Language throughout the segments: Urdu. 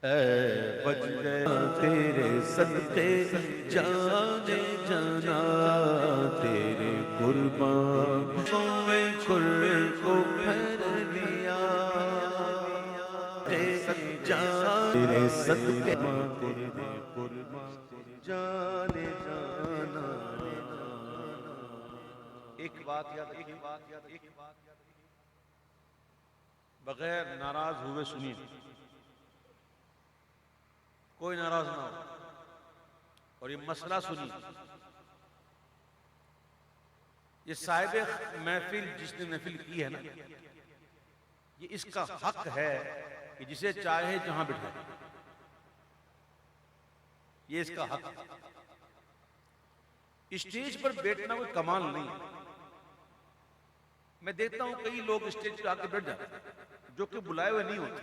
اے بج گیا تیرے صدقے جانے جانا، تیرے قربان کوئے کھر کو پھر لیا، تیرے صدقے تیرے قربان جانے جانا۔ ایک بات یاد بغیر ناراض ہوئے سنیے، کوئی ناراض نہ ہو، اور یہ مسئلہ سنیے۔ یہ صاحب محفل جس نے محفل کی ہے نا، یہ اس کا حق ہے کہ جسے چاہے جہاں بٹھائے، یہ اس کا حق ہے۔ اسٹیج پر بیٹھنا کوئی کمال نہیں ہے۔ میں دیکھتا ہوں کئی لوگ اسٹیج پہ آ کے بیٹھ جاتے ہیں جو کہ بلائے ہوئے نہیں ہوتے،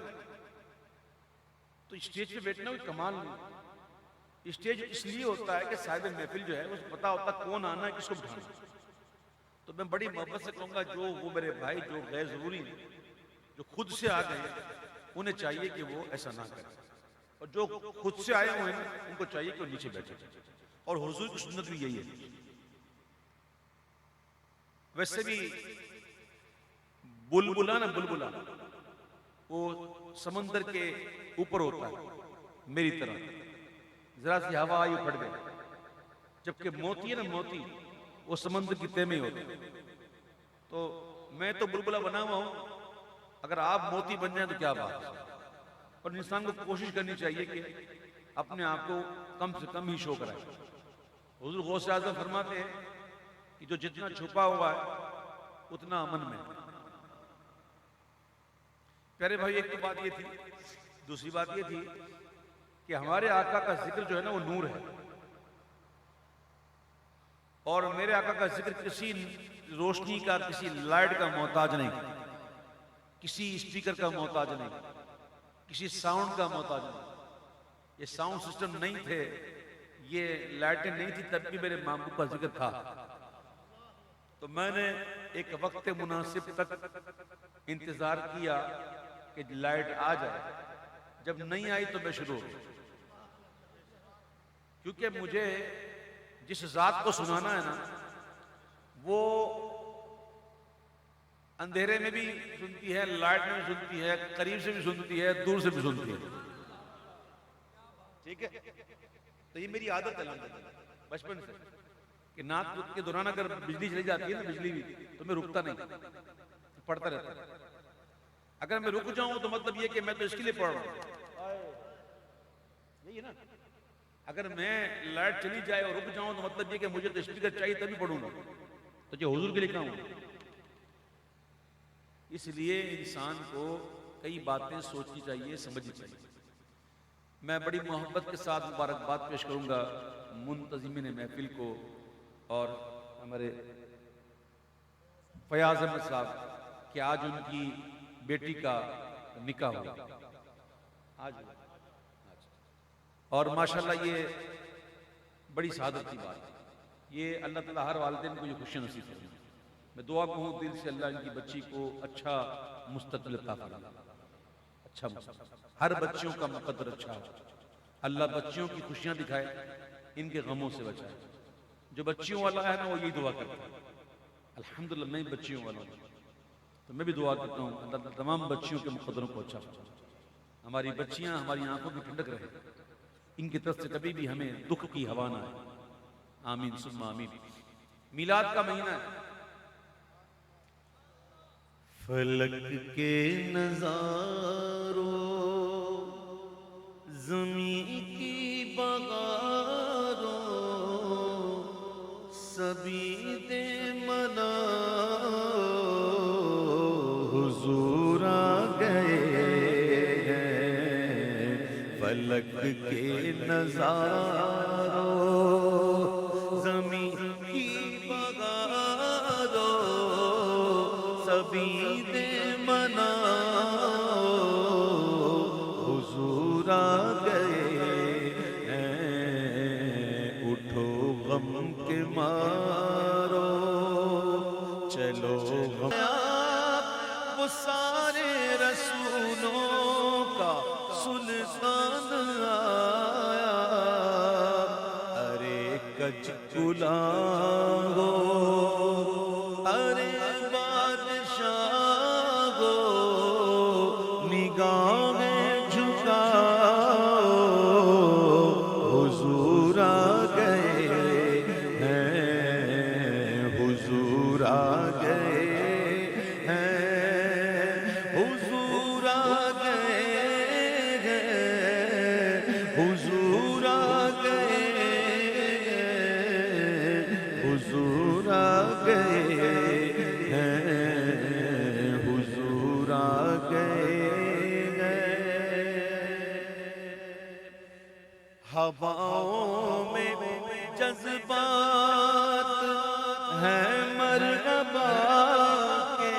تو اسٹیج پہ بیٹھنا کوئی کمال نہیں۔ اسٹیج اس لیے ہوتا ہے کہ صاحب محفل جو ہے اس کو پتا ہوتا ہے کون آنا ہے، کس کو بٹھانا ہے۔ تو میں بڑی محبت سے کہوں گا، جو وہ میرے بھائی جو غیر ضروری ہیں، جو خود سے آ گئے ہیں، انہیں چاہیے کہ وہ ایسا نہ کریں، اور جو خود سے آئے ہوئے ہیں ان کو چاہیے کہ وہ نیچے بیٹھے، اور حضور کی سنت بھی یہی ہے۔ ویسے بھی بلبلا نا بلبلا وہ سمندر کے اوپر ہوتا ہے میری طرح، ذرا سی ہوا آئی پھٹ گئی، جبکہ موتی ہے نا موتی وہ سمندر کی تہ میں ہی ہوتا ہے۔ تو میں تو بلبلا بنا ہوا ہوں، اگر آپ موتی بن جائیں تو کیا بات ہے۔ اور انسان کو کوشش کرنی چاہیے کہ اپنے آپ کو کم سے کم ہی شو کرائے۔ حضور غوث اعظم فرماتے ہیں کہ جو جتنا چھپا ہوا ہے اتنا امن میں۔ پیارے بھائی، ایک تو بات یہ تھی، دوسری بات یہ تھی کہ ہمارے آقا کا ذکر جو ہے نا وہ نور ہے، اور میرے آقا کا ذکر کسی روشنی کا، کسی لائٹ کا محتاج نہیں، کسی اسپیکر کا محتاج نہیں، کسی ساؤنڈ کا محتاج نہیں۔ یہ ساؤنڈ سسٹم نہیں تھے، یہ لائٹیں نہیں تھی، تب بھی میرے محبوب کا ذکر تھا۔ تو میں نے ایک وقت مناسب تک انتظار کیا کہ لائٹ آ جائے، جب نہیں آئی تو میں شروع ہو گیا، کیونکہ مجھے جس ذات کو سنانا ہے نا وہ اندھیرے میں بھی سنتی ہے، لائٹ میں بھی سنتی ہے، قریب سے بھی سنتی ہے، دور سے بھی سنتی ہے، ٹھیک ہے؟ تو یہ میری عادت ہے بچپن سے کہ نعت کے دوران اگر بجلی چلی جاتی ہے نا، بجلی بھی، تو میں رکتا نہیں، پڑھتا رہتا۔ اگر میں رک جاؤں تو مطلب یہ کہ میں تو اس کے لیے پڑھ رہا ہوں، یہی ہے نا۔ اگر میں لائٹ چلی جائے اور رک جاؤں تو مطلب یہ کہ مجھے تو اسپیکر چاہیے تبھی پڑھوں گا، تو یہ حضور کے لکھا ہوں۔ اس لیے انسان کو کئی باتیں سوچنی چاہیے، سمجھنی چاہیے۔ میں بڑی محبت کے ساتھ مبارکباد پیش کروں گا منتظمین محفل کو، اور ہمارے فیاض احمد صاحب کہ آج ان کی بیٹی کا نکاح ہوا آج، اور ماشاءاللہ یہ بڑی سعادت کی بات ہے۔ یہ اللہ تعالیٰ ہر والدین کو یہ خوشیاں نصیب کرے۔ میں دعا کہوں دل سے اللہ ان کی بچی کو اچھا مستقبل عطا فرمائے، اچھا مستقبل، ہر بچیوں کا مقدر اچھا ہو، اللہ بچیوں کی خوشیاں دکھائے، ان کے غموں سے بچائے۔ جو بچیوں والا ہے نا وہ یہی دعا کرتا ہے، الحمدللہ میں بچیوں والا ہوں، تو میں بھی دعا کرتا ہوں اللہ تمام بچیوں کے مقدروں کو اچھا فرمائے، ہماری بچیاں ہماری آنکھوں کی ٹھنڈک رہے، ان کی طرف سے کبھی بھی ہمیں دکھ کی ہوا نہ آئے، آمین ثم آمین۔ میلاد کا مہینہ ہے، فلک کے نظاروں، زمین کی بغاروں، سبھی دے منا حضور آ گئے ہیں، فلک کے نظاروں، زمین کی بغاروں، سبھی دے منا حضور آ گئے ہیں، اٹھو غم کے مارو، چلو غم، وہ سارے رسولوں کا سلطان کچ کلا ہو، ارے بادشاہ ہو، نگاہیں جھکاؤ، حضور آ گئے ہیں، حضور آ گئے ہیں، حضور آ گئے ہیں، حضور آ گئے ہیں، حضور آ گئے ہیں، حضور آ گئے ہیں۔ ہواؤں میں جذبات ہیں مرحبا کے،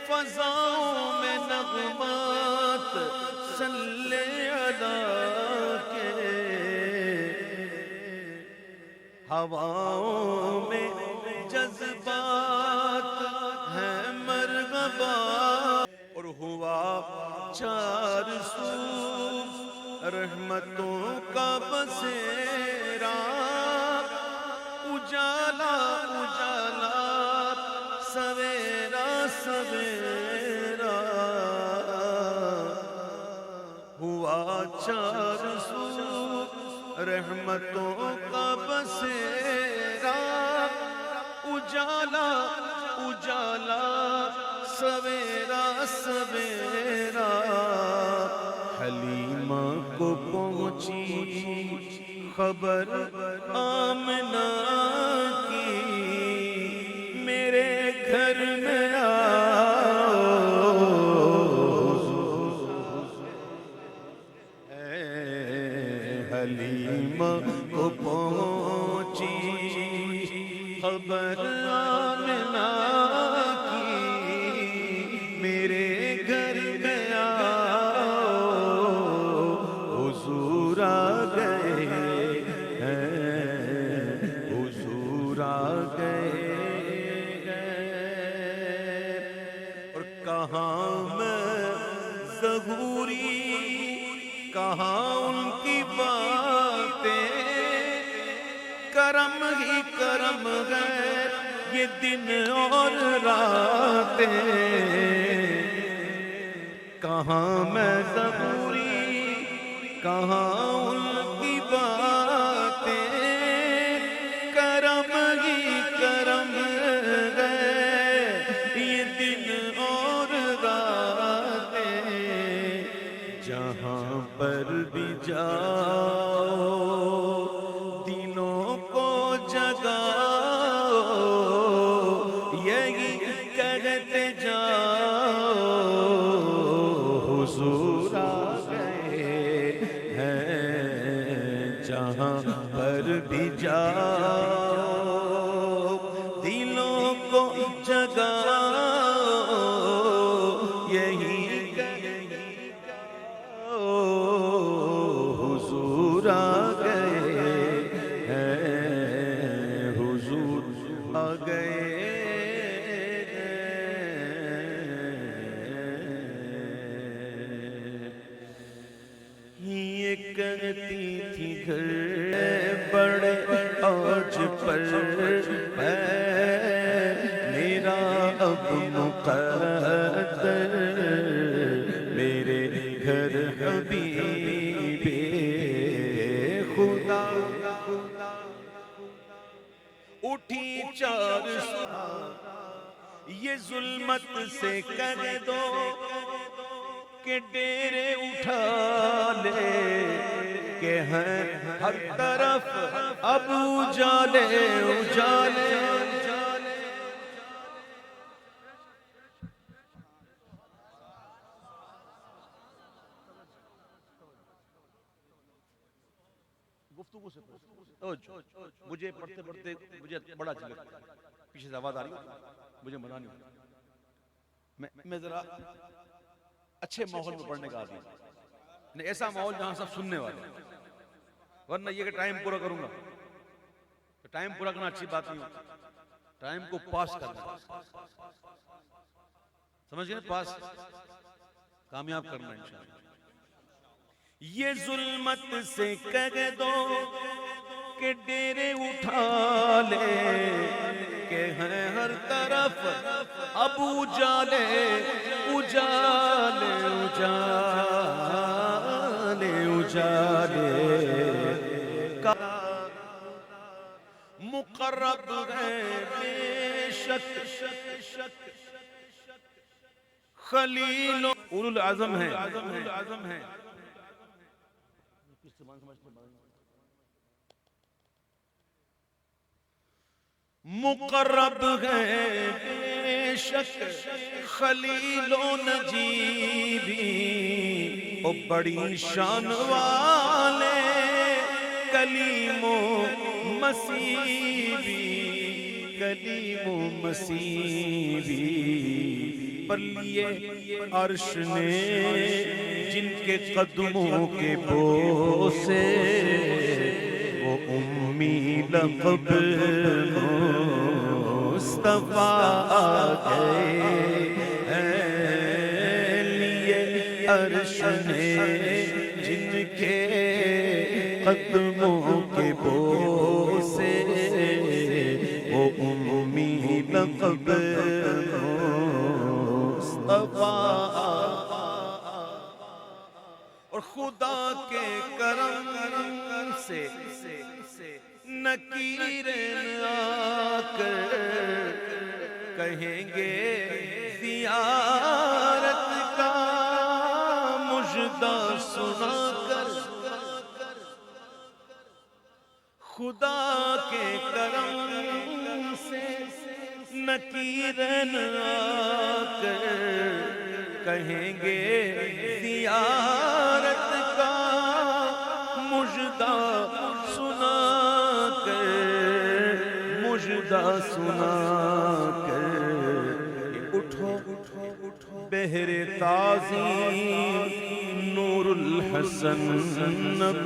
فضاؤں میں نغمات صلی اللہ کے، ہواؤں میں جذبات ہیں مرحبا، اور ہوا چار سو رحمتوں کا بسیرا، اجالا اجالا سویرا سویرا، ہوا چار سو رحمتوں کا بسیرا، اجالا اجالا سویرا سویرا، حلیمہ کو پہنچی خبر آمنہ کی، میرے گھر میں آؤ، حلیمہ کو پہنچی خبر آمنہ کی، میرے گھر میں حضور آ گئے ہیں، حضور آ گئے ہیں، اور کہاں میں ظہوری، کہاں ان کی باتیں، کرم ہی کرم ہے یہ دن اور راتیں، کہاں میں ظہوری، کہاں ان کی باتیں، کرم ہی کرم ہے یہ دن اور راتیں، جہاں پر بھی جاؤ دلوں کو جگاؤ، یہی کہتے جاؤ، حضور آ گئے ہیں، جہاں پر بھی جاؤ دلوں کو جگاؤ، یہی کہتے جاؤ، حضور آ گئے ہیں، حضور آ گئے کہتی تھی گھر بڑے اوج پر ہے میرا اب مقدر، میرے گھر حبیب خدا، اٹھی چار یہ ظلمت سے کہہ دو کہ ڈیرے اٹھا لے، کہ ہیں ہر طرف اب اجالے اجالے، گفتگو سے مجھے پڑھتے پڑھتے مجھے بڑا اچھا لگتا ہے، پیچھے سے آواز آ رہی ہے مجھے مزہ نہیں ہوتا، میں ذرا اچھے ماحول میں پڑھنے کا عادی ہوں، ایسا ماحول جہاں سب سننے والے ہیں، ورنہ یہ کہ ٹائم پورا کروں گا، تو ٹائم پورا کرنا اچھی بات نہیں ہوتی، ٹائم کو پاس کرنا، سمجھ گئے، پاس کامیاب کرنا انشاءاللہ۔ یہ ظلمت سے کہہ دو کہ کے ہیں ہر طرف، اب اجالے اجالے اجالے اجالے کا مقرب ہے بے شک خلیل اولو العظم ہے، مقرب ہے بے شک خلیل و نجیبی، او بڑی شان والے کلیم و مسیبی، کلیم و مسیبی، پر لیے عرش نے جن کے قدموں کے بوسے، وہ امی لقب مصطفیٰ گئے، لیے عرش نے جن کے قدموں کے بوسے، وہ امی لقب مصطفیٰ، اور خدا کے کرم سے نکیر آ کر کہیں گے زیارت کا مژدہ سنا کر، خدا کے کرم سے نکیر آ کر کہیں گے زیارت کا مژدہ سنا کر، مژدہ سنا کر، اٹھو بہر تعظیم نور الحسن نب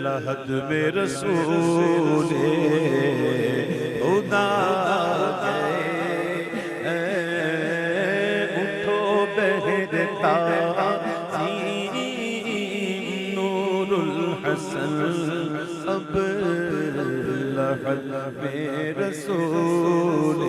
لحد میں رسول خدا گئے، اٹھو بہر تعظیم نور الحسن اب لحد میں رسول